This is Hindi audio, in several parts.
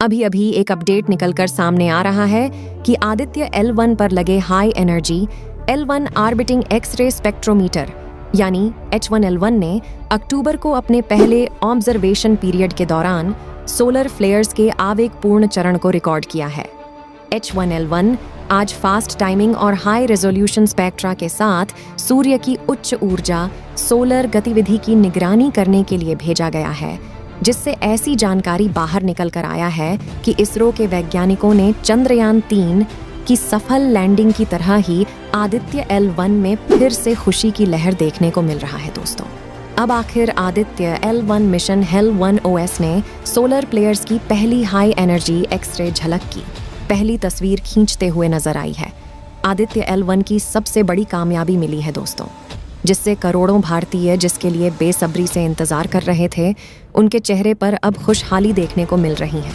अभी अभी एक अपडेट निकलकर सामने आ रहा है कि आदित्य L1 पर लगे high energy L1 orbiting X-ray spectrometer यानी H1L1 ने अक्टूबर को अपने पहले ऑब्जर्वेशन पीरियड के दौरान सोलर फ्लेयर्स के आवेगपूर्ण चरण को रिकॉर्ड किया है। H1L1 आज फास्ट टाइमिंग और हाई रेजोल्यूशन स्पेक्ट्रा के साथ सूर्य की उच्च ऊर्जा सोलर गतिविधि की निगरानी करने के लिए भेजा गया है, जिससे ऐसी जानकारी बाहर निकल कर आया है कि इसरो के वैज्ञानिकों ने चंद्रयान-3 की सफल लैंडिंग की तरह ही आदित्य L1 में फिर से खुशी की लहर देखने को मिल रहा है दोस्तों। अब आखिर आदित्य L1 मिशन HEL-1OS ने सोलर प्लेयर्स की पहली हाई एनर्जी एक्स-रे झलक की पहली तस्वीर खींचते हुए नजर आई है। आदित्य L1 की सबसे बड़ी कामयाबी मिली है दोस्तों, जिससे करोड़ों भारतीय जिसके लिए बेसब्री से इंतजार कर रहे थे, उनके चेहरे पर अब खुशहाली देखने को मिल रही है।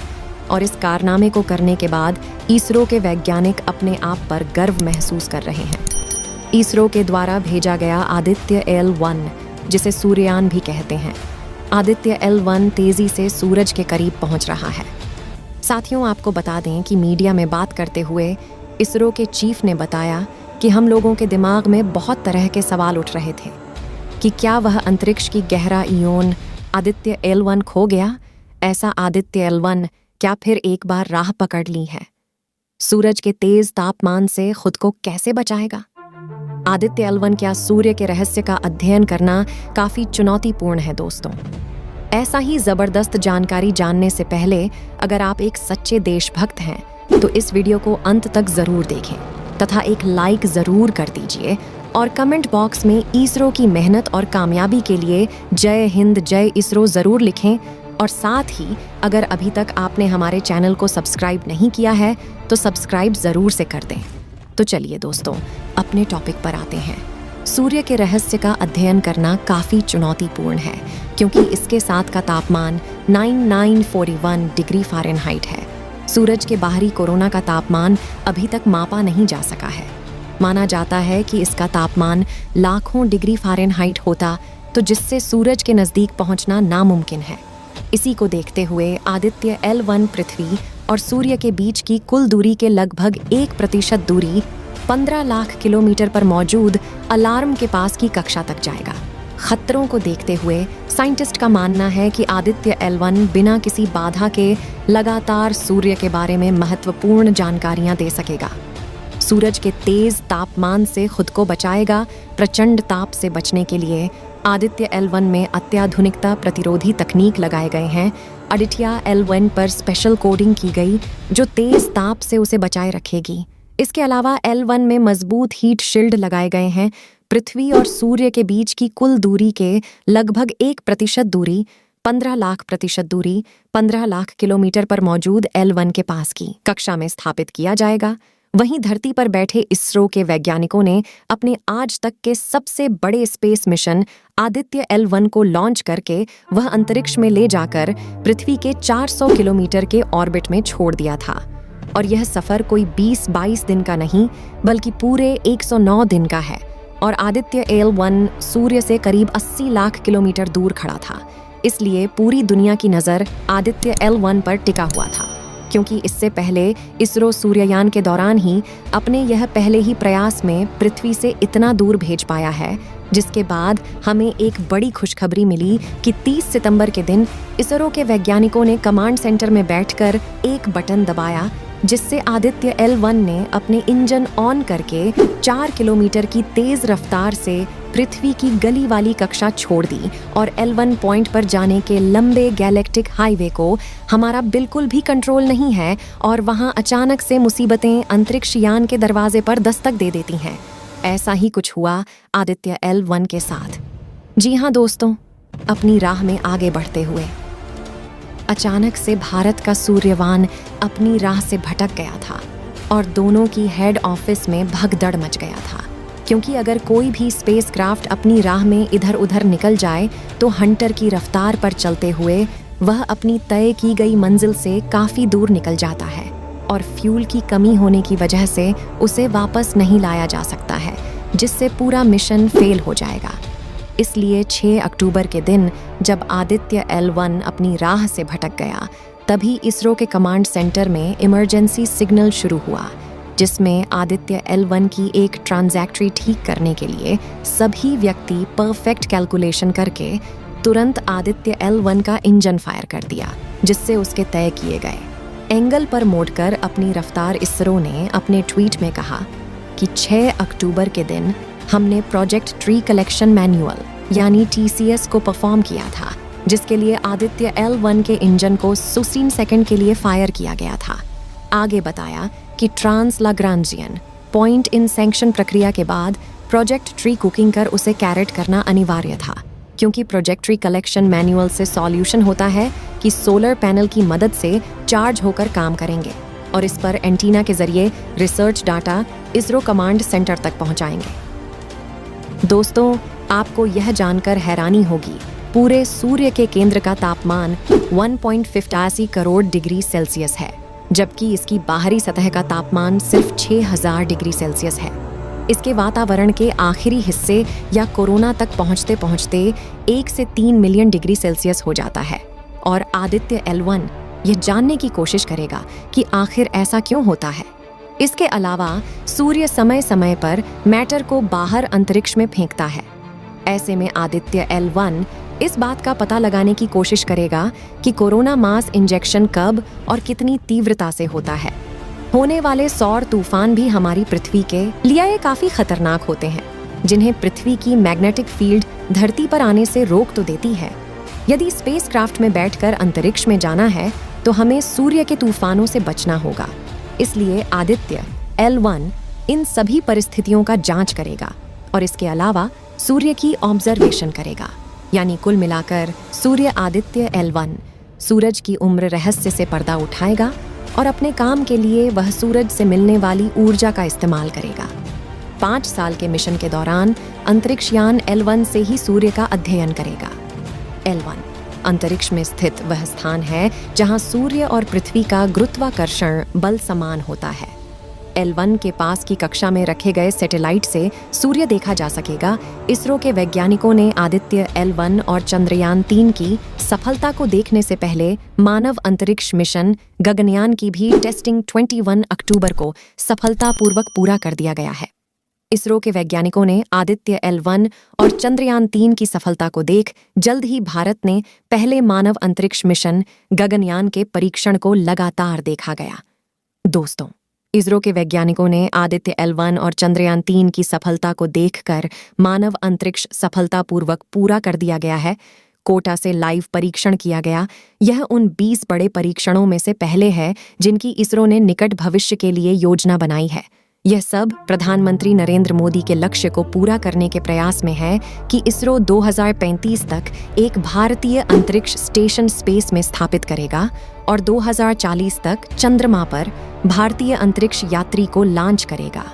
और इस कारनामे को करने के बाद इसरो के वैज्ञानिक अपने आप पर गर्व महसूस कर रहे हैं। इसरो के द्वारा भेजा गया आदित्य L1, जिसे सूर्ययान भी कहते हैं, आदित्य L1 तेजी से सूरज के करीब पहुंच रहा है। साथियों, आपको बता दें कि मीडिया में बात करते हुए इसरो के चीफ ने बताया कि हम लोगों के दिमाग में बहुत तरह के सवाल उठ रहे थे कि क्या वह अंतरिक्ष की गहरा इयोन आदित्य L1 खो गया? ऐसा आदित्य L1 क्या फिर एक बार राह पकड़ ली है? सूरज के तेज तापमान से खुद को कैसे बचाएगा? आदित्य L1 क्या सूर्य के रहस्य का अध्ययन करना काफी चुनौतीपूर्ण है दोस्तों। ऐसा ही जबरदस्त जानकारी जानने से पहले अगर आप एक सच्चे देशभक्त हैं तो इस वीडियो को अंत तक जरूर देखें तथा एक लाइक जरूर कर दीजिए और कमेंट बॉक्स में इसरो की मेहनत और कामयाबी के लिए जय हिंद जय इसरो जरूर लिखें। और साथ ही अगर अभी तक आपने हमारे चैनल को सब्सक्राइब नहीं किया है तो सब्सक्राइब जरूर से कर दें। तो चलिए दोस्तों, अपने टॉपिक पर आते हैं। सूर्य के रहस्य का अध्ययन करना काफी चुनौतीपूर्ण है क्योंकि इसके साथ का तापमान 9941 डिग्री फ़ारेनहाइट है। सूरज के बाहरी कोरोना का तापमान अभी तक मापा नहीं जा सका है। माना जाता है कि इसका तापमान लाखों डिग्री फ़ारेनहाइट होता तो जिससे सूरज के नज़दीक पहुंचना नामुमकिन है। इसी को देखते हुए आदित्य L1 पृथ्वी और सूर्य के बीच की कुल दूरी के लगभग 1% दूरी 15 लाख किलोमीटर पर मौजूद अलार्म के पास की कक्षा तक जाएगा। खतरों को देखते हुए साइंटिस्ट का मानना है कि आदित्य L1 बिना किसी बाधा के लगातार सूर्य के बारे में महत्वपूर्ण जानकारियां दे सकेगा। सूरज के तेज तापमान से खुद को बचाएगा। प्रचंड ताप से बचने के लिए आदित्य L1 में अत्याधुनिकता प्रतिरोधी तकनीक लगाए गए हैं। आदित्य L1 पर स्पेशल कोडिंग की गई जो तेज ताप से उसे बचाए रखेगी। इसके अलावा L1 में मजबूत हीट शील्ड लगाए गए हैं। पृथ्वी और सूर्य के बीच की कुल दूरी के लगभग 1% दूरी 15 लाख किलोमीटर पर मौजूद L1 के पास की कक्षा में स्थापित किया जाएगा। वहीं धरती पर बैठे इसरो के वैज्ञानिकों ने अपने आज तक के सबसे बड़े स्पेस मिशन आदित्य L1 को लॉन्च करके वह अंतरिक्ष में ले जाकर पृथ्वी के 400 किलोमीटर के ऑर्बिट में छोड़ दिया था। और यह सफर कोई 20-22 दिन का नहीं बल्कि पूरे 109 दिन का है। और आदित्य L1 सूर्य से करीब 80 लाख किलोमीटर दूर खड़ा था, इसलिए पूरी दुनिया की नज़र आदित्य L1 पर टिका हुआ था। क्योंकि इससे पहले इसरो सूर्ययान के दौरान ही अपने यह पहले ही प्रयास में पृथ्वी से इतना दूर भेज पाया है, जिसके बाद हमें एक बड़ी खुशखबरी मिली कि 30 सितंबर के दिन इसरो के वैज्ञानिकों ने कमांड सेंटर में बैठकर एक बटन दबाया जिससे आदित्य L1 ने अपने इंजन ऑन करके 4 किलोमीटर की तेज रफ्तार से पृथ्वी की गली वाली कक्षा छोड़ दी और L1 पॉइंट पर जाने के लंबे गैलेक्टिक हाईवे को हमारा बिल्कुल भी कंट्रोल नहीं है और वहां अचानक से मुसीबतें अंतरिक्ष यान के दरवाजे पर दस्तक दे देती हैं। ऐसा ही कुछ हुआ आदित्य L1 के साथ। जी हाँ दोस्तों, अपनी राह में आगे बढ़ते हुए अचानक से भारत का सूर्ययान अपनी राह से भटक गया था और दोनों की हेड ऑफिस में भगदड़ मच गया था। क्योंकि अगर कोई भी स्पेसक्राफ्ट अपनी राह में इधर उधर निकल जाए तो हंटर की रफ्तार पर चलते हुए वह अपनी तय की गई मंजिल से काफ़ी दूर निकल जाता है और फ्यूल की कमी होने की वजह से उसे वापस नहीं लाया जा सकता है, जिससे पूरा मिशन फेल हो जाएगा। इसलिए 6 अक्टूबर के दिन जब आदित्य L1 अपनी राह से भटक गया तभी इसरो के कमांड सेंटर में इमरजेंसी सिग्नल शुरू हुआ, जिसमें आदित्य L1 की एक ट्रांजैक्टरी ठीक करने के लिए सभी व्यक्ति परफेक्ट कैलकुलेशन करके तुरंत आदित्य L1 का इंजन फायर कर दिया, जिससे उसके तय किए गए एंगल पर मोड़कर अपनी रफ्तार इसरो ने अपने ट्वीट में कहा कि 6 अक्टूबर के दिन हमने प्रोजेक्ट ट्री कलेक्शन मैनुअल यानी TCS को परफॉर्म किया था, जिसके लिए आदित्य L1 के इंजन को 16 सेकंड के लिए फायर किया गया था। आगे बताया कि trans Lagrangian point in sanction प्रक्रिया के बाद प्रोजेक्ट ट्री कुकिंग कर उसे कैरेट करना अनिवार्य था, क्योंकि प्रोजेक्ट ट्री कलेक्शन मैनुअल से सॉल्यूशन होता है कि सोलर पैनल की मदद से चार्ज होकर काम करेंगे और इस पर एंटीना के जरिए research data ISRO command centre तक पहुंचाएंगे। दोस्तों, आपको यह जानकर हैरानी होगी, पूरे सूर्य के केंद्र का तापमान 1.85 करोड़ डिग्री सेल्सियस है, जबकि इसकी बाहरी सतह का तापमान सिर्फ 6000 डिग्री सेल्सियस है। इसके वातावरण के आखिरी हिस्से या कोरोना तक पहुंचते पहुंचते 1 से 3 मिलियन डिग्री सेल्सियस हो जाता है और आदित्य L1 यह जानने की कोशिश करेगा कि आखिर ऐसा क्यों होता है। इसके अलावा सूर्य समय समय पर मैटर को बाहर अंतरिक्ष में फेंकता है। ऐसे में आदित्य L1 इस बात का पता लगाने की कोशिश करेगा कि कोरोना मास इंजेक्शन कब और कितनी तीव्रता से होता है। होने वाले सौर तूफान भी हमारी पृथ्वी के लिए काफी खतरनाक होते हैं, जिन्हें पृथ्वी की मैग्नेटिक फील्ड धरती पर आने से रोक तो देती है। यदि स्पेसक्राफ्ट में बैठकर अंतरिक्ष में जाना है तो हमें सूर्य के तूफानों से बचना होगा। इसलिए आदित्य L1 इन सभी परिस्थितियों का जांच करेगा और इसके अलावा सूर्य की ऑब्जर्वेशन करेगा। यानी कुल मिलाकर सूर्य आदित्य L1 सूरज की उम्र रहस्य से पर्दा उठाएगा और अपने काम के लिए वह सूरज से मिलने वाली ऊर्जा का इस्तेमाल करेगा। 5 साल के मिशन के दौरान अंतरिक्ष यान L1 से ही सूर्य का अध्ययन करेगा। L1 अंतरिक्ष में स्थित वह स्थान है जहां सूर्य और पृथ्वी का गुरुत्वाकर्षण बल समान होता है। L1 के पास की कक्षा में रखे गए सैटेलाइट से सूर्य देखा जा सकेगा। इसरो के वैज्ञानिकों ने आदित्य L1 और चंद्रयान 3 की सफलता को देखने से पहले मानव अंतरिक्ष मिशन गगनयान की भी टेस्टिंग 21 अक्टूबर को सफलतापूर्वक पूरा कर दिया गया है। इसरो के वैज्ञानिकों ने आदित्य L1 और चंद्रयान 3 की सफलता को देख जल्द ही भारत ने पहले मानव अंतरिक्ष मिशन गगनयान के परीक्षण को लगातार देखा गया। दोस्तों, इसरो के वैज्ञानिकों ने आदित्य L1 और चंद्रयान 3 की सफलता को देखकर मानव अंतरिक्ष सफलतापूर्वक पूरा कर दिया गया है। कोटा से लाइव परीक्षण किया गया। यह उन 20 बड़े परीक्षणों में से पहले है जिनकी इसरो ने निकट भविष्य के लिए योजना बनाई है। यह सब प्रधानमंत्री नरेंद्र मोदी के लक्ष्य को पूरा करने के प्रयास में है कि इसरो 2035 तक एक भारतीय अंतरिक्ष स्टेशन स्पेस में स्थापित करेगा और 2040 तक चंद्रमा पर भारतीय अंतरिक्ष यात्री को लॉन्च करेगा।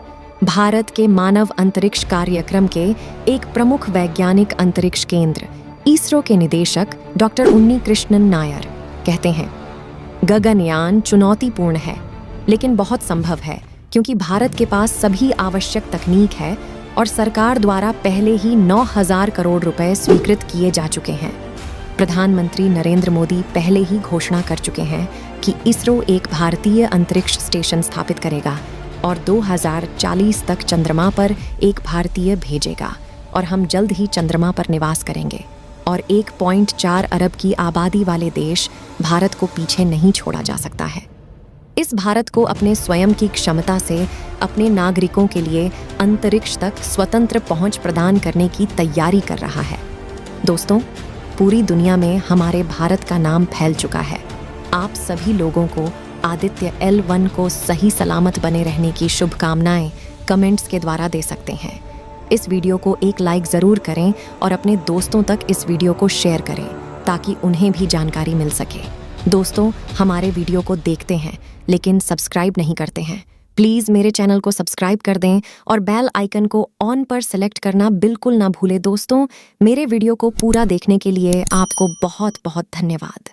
भारत के मानव अंतरिक्ष कार्यक्रम के एक प्रमुख वैज्ञानिक अंतरिक्ष केंद्र इसरो के निदेशक डॉक्टर उन्नी कृष्णन नायर कहते हैं, गगनयान चुनौतीपूर्ण है लेकिन बहुत संभव है, क्योंकि भारत के पास सभी आवश्यक तकनीक है और सरकार द्वारा पहले ही 9,000 करोड़ रुपए स्वीकृत किए जा चुके हैं। प्रधानमंत्री नरेंद्र मोदी पहले ही घोषणा कर चुके हैं कि इसरो एक भारतीय अंतरिक्ष स्टेशन स्थापित करेगा और 2040 तक चंद्रमा पर एक भारतीय भेजेगा और हम जल्द ही चंद्रमा पर निवास करेंगे और 1.4 अरब की आबादी वाले देश भारत को पीछे नहीं छोड़ा जा सकता है। इस भारत को अपने स्वयं की क्षमता से अपने नागरिकों के लिए अंतरिक्ष तक स्वतंत्र पहुंच प्रदान करने की तैयारी कर रहा है। दोस्तों, पूरी दुनिया में हमारे भारत का नाम फैल चुका है। आप सभी लोगों को आदित्य L1 को सही सलामत बने रहने की शुभकामनाएं कमेंट्स के द्वारा दे सकते हैं। इस वीडियो को एक लाइक ज़रूर करें और अपने दोस्तों तक इस वीडियो को शेयर करें ताकि उन्हें भी जानकारी मिल सके। दोस्तों, हमारे वीडियो को देखते हैं लेकिन सब्सक्राइब नहीं करते हैं। प्लीज़ मेरे चैनल को सब्सक्राइब कर दें और बेल आइकन को ऑन पर सेलेक्ट करना बिल्कुल ना भूलें। दोस्तों, मेरे वीडियो को पूरा देखने के लिए आपको बहुत बहुत धन्यवाद।